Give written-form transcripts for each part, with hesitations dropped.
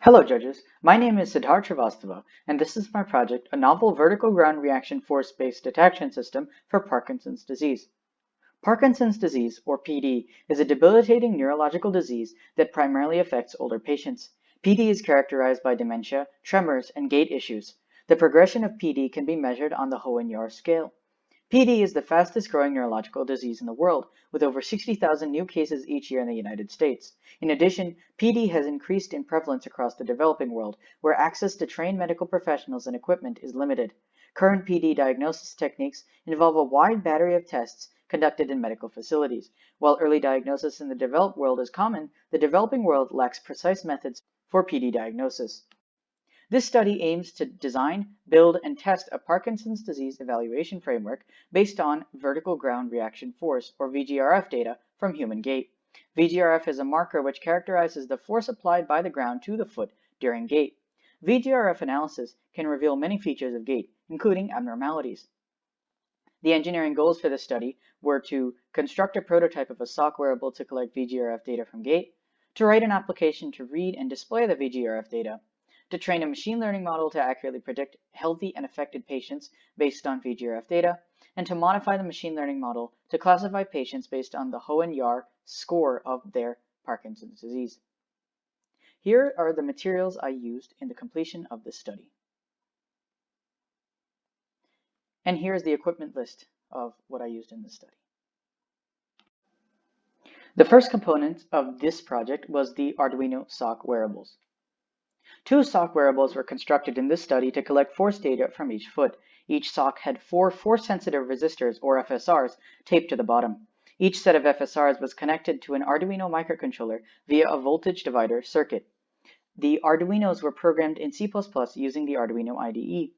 Hello judges, my name is Sidharth Srivastava, and this is my project, a novel vertical ground reaction force-based detection system for Parkinson's disease. Parkinson's disease, or PD, is a debilitating neurological disease that primarily affects older patients. PD is characterized by dementia, tremors, and gait issues. The progression of PD can be measured on the Hohenn-Yahr scale. PD is the fastest growing neurological disease in the world, with over 60,000 new cases each year in the United States. In addition, PD has increased in prevalence across the developing world, where access to trained medical professionals and equipment is limited. Current PD diagnosis techniques involve a wide battery of tests conducted in medical facilities. While early diagnosis in the developed world is common, the developing world lacks precise methods for PD diagnosis. This study aims to design, build, and test a Parkinson's disease evaluation framework based on vertical ground reaction force, or VGRF data from human gait. VGRF is a marker which characterizes the force applied by the ground to the foot during gait. VGRF analysis can reveal many features of gait, including abnormalities. The engineering goals for this study were to construct a prototype of a sock wearable to collect VGRF data from gait, to write an application to read and display the VGRF data, to train a machine learning model to accurately predict healthy and affected patients based on VGRF data, and to modify the machine learning model to classify patients based on the Hohenn-Yahr score of their Parkinson's disease. Here are the materials I used in the completion of this study. And here's the equipment list of what I used in this study. The first component of this project was the Arduino sock wearables. Two sock wearables were constructed in this study to collect force data from each foot. Each sock had four force-sensitive resistors, or FSRs, taped to the bottom. Each set of FSRs was connected to an Arduino microcontroller via a voltage divider circuit. The Arduinos were programmed in C++ using the Arduino IDE.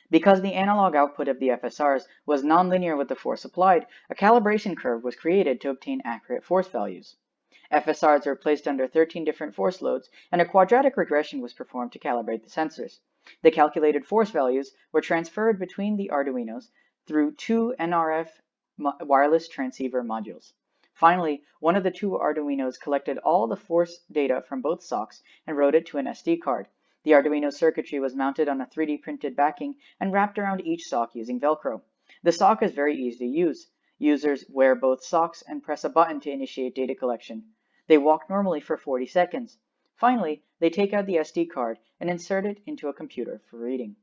Because the analog output of the FSRs was nonlinear with the force applied, a calibration curve was created to obtain accurate force values. FSRs were placed under 13 different force loads, and a quadratic regression was performed to calibrate the sensors. The calculated force values were transferred between the Arduinos through two NRF wireless transceiver modules. Finally, one of the two Arduinos collected all the force data from both socks and wrote it to an SD card. The Arduino circuitry was mounted on a 3D printed backing and wrapped around each sock using Velcro. The sock is very easy to use. Users wear both socks and press a button to initiate data collection. They walk normally for 40 seconds. Finally, they take out the SD card and insert it into a computer for reading.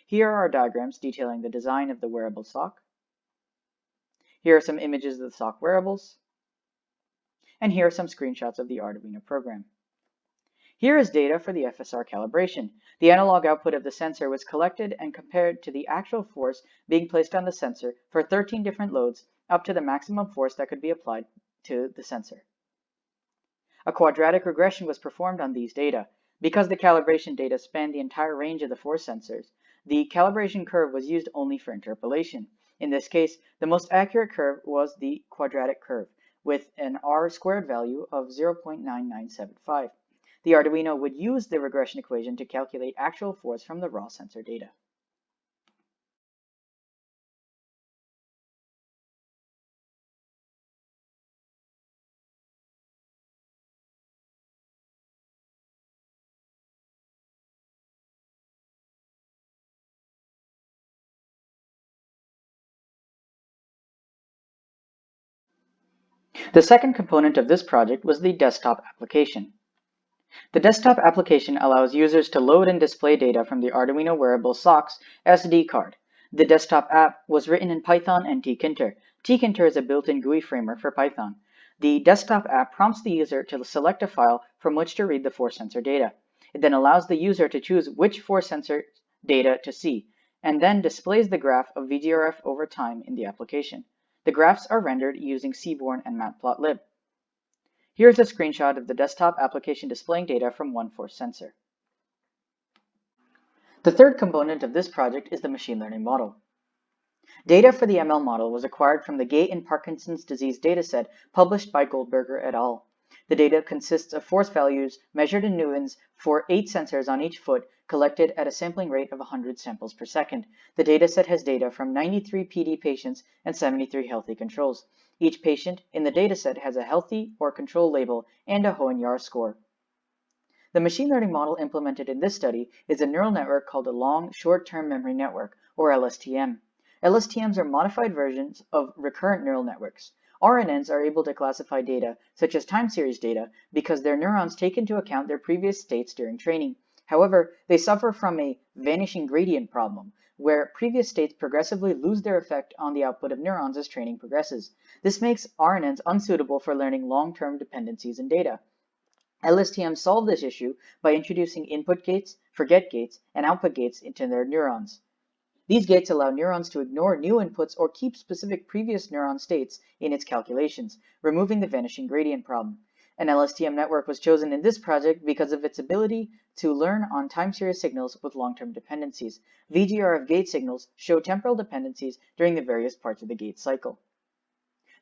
Here are diagrams detailing the design of the wearable sock. Here are some images of the sock wearables. And here are some screenshots of the Arduino program. Here is data for the FSR calibration. The analog output of the sensor was collected and compared to the actual force being placed on the sensor for 13 different loads up to the maximum force that could be applied to the sensor. A quadratic regression was performed on these data. Because the calibration data spanned the entire range of the force sensors, the calibration curve was used only for interpolation. In this case, the most accurate curve was the quadratic curve, with an R-squared value of 0.9975. The Arduino would use the regression equation to calculate actual force from the raw sensor data. The second component of this project was the desktop application. The desktop application allows users to load and display data from the Arduino wearable sock's SD card. The desktop app was written in Python and tkinter. Tkinter is a built-in GUI framework for Python. The desktop app prompts the user to select a file from which to read the force sensor data. It then allows the user to choose which force sensor data to see, and then displays the graph of VGRF over time in the application. The graphs are rendered using Seaborn and Matplotlib. Here's a screenshot of the desktop application displaying data from one force sensor. The third component of this project is the machine learning model. Data for the ML model was acquired from the Gait and Parkinson's disease dataset published by Goldberger et al. The data consists of force values measured in newtons for 8 sensors on each foot collected at a sampling rate of 100 samples per second. The dataset has data from 93 PD patients and 73 healthy controls. Each patient in the dataset has a healthy or control label and a Hohenn-Yahr score. The machine learning model implemented in this study is a neural network called a long short-term memory network, or LSTM. LSTMs are modified versions of recurrent neural networks. RNNs are able to classify data, such as time series data, because their neurons take into account their previous states during training. However, they suffer from a vanishing gradient problem, where previous states progressively lose their effect on the output of neurons as training progresses. This makes RNNs unsuitable for learning long-term dependencies in data. LSTMs solve this issue by introducing input gates, forget gates, and output gates into their neurons. These gates allow neurons to ignore new inputs or keep specific previous neuron states in its calculations, removing the vanishing gradient problem. An LSTM network was chosen in this project because of its ability to learn on time series signals with long-term dependencies. VGRF gate signals show temporal dependencies during the various parts of the gate cycle.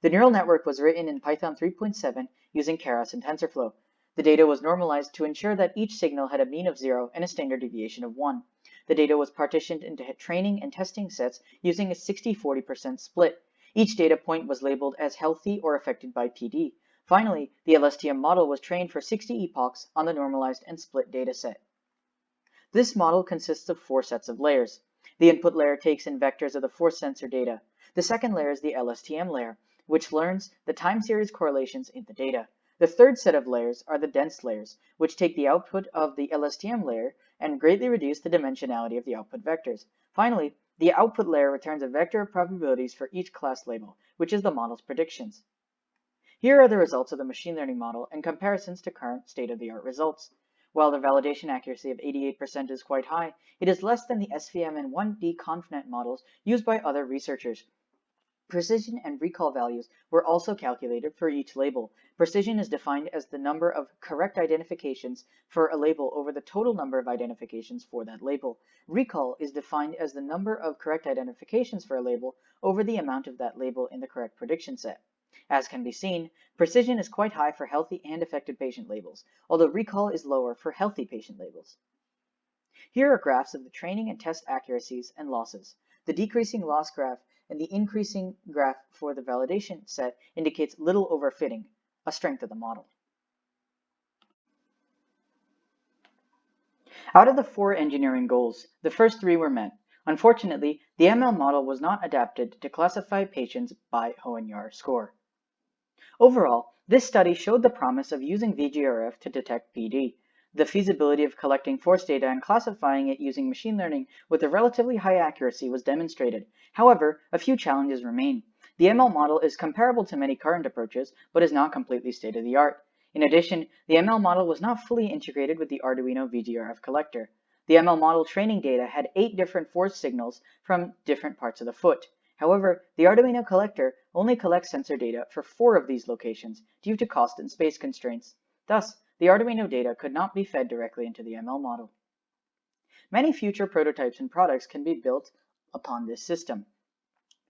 The neural network was written in Python 3.7 using Keras and TensorFlow. The data was normalized to ensure that each signal had a mean of 0 and a standard deviation of 1. The data was partitioned into training and testing sets using a 60-40% split. Each data point was labeled as healthy or affected by PD. Finally, the LSTM model was trained for 60 epochs on the normalized and split dataset. This model consists of 4 sets of layers. The input layer takes in vectors of the force sensor data. The second layer is the LSTM layer, which learns the time series correlations in the data. The third set of layers are the dense layers, which take the output of the LSTM layer and greatly reduce the dimensionality of the output vectors. Finally, the output layer returns a vector of probabilities for each class label, which is the model's predictions. Here are the results of the machine learning model and comparisons to current state-of-the-art results. While the validation accuracy of 88% is quite high, it is less than the SVM and 1D ConfNet models used by other researchers. Precision and recall values were also calculated for each label. Precision is defined as the number of correct identifications for a label over the total number of identifications for that label. Recall is defined as the number of correct identifications for a label over the amount of that label in the correct prediction set. As can be seen, precision is quite high for healthy and affected patient labels, although recall is lower for healthy patient labels. Here are graphs of the training and test accuracies and losses. The decreasing loss graph and the increasing graph for the validation set indicates little overfitting, a strength of the model. Out of the 4 engineering goals, the first 3 were met. Unfortunately, the ML model was not adapted to classify patients by Hoehn-Yahr score. Overall, this study showed the promise of using VGRF to detect PD. The feasibility of collecting force data and classifying it using machine learning with a relatively high accuracy was demonstrated. However, a few challenges remain. The ML model is comparable to many current approaches, but is not completely state-of-the-art. In addition, the ML model was not fully integrated with the Arduino VGRF collector. The ML model training data had 8 different force signals from different parts of the foot. However, the Arduino collector only collects sensor data for 4 of these locations due to cost and space constraints. Thus, the Arduino data could not be fed directly into the ML model. Many future prototypes and products can be built upon this system.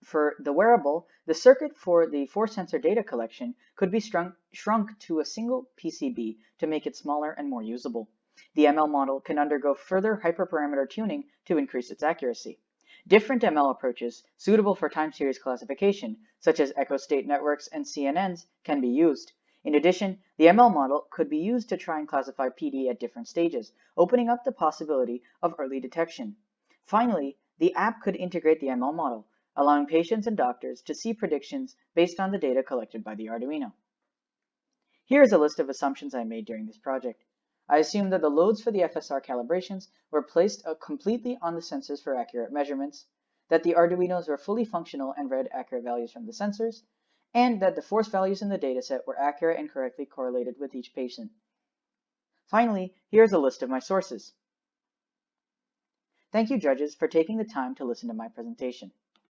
For the wearable, the circuit for the force sensor data collection could be shrunk to a single PCB to make it smaller and more usable. The ML model can undergo further hyperparameter tuning to increase its accuracy. Different ML approaches suitable for time series classification, such as echo state networks and CNNs, can be used. In addition, the ML model could be used to try and classify PD at different stages, opening up the possibility of early detection. Finally, the app could integrate the ML model, allowing patients and doctors to see predictions based on the data collected by the Arduino. Here is a list of assumptions I made during this project. I assumed that the loads for the FSR calibrations were placed completely on the sensors for accurate measurements, that the Arduinos were fully functional and read accurate values from the sensors, and that the force values in the dataset were accurate and correctly correlated with each patient. Finally, here's a list of my sources. Thank you, judges, for taking the time to listen to my presentation.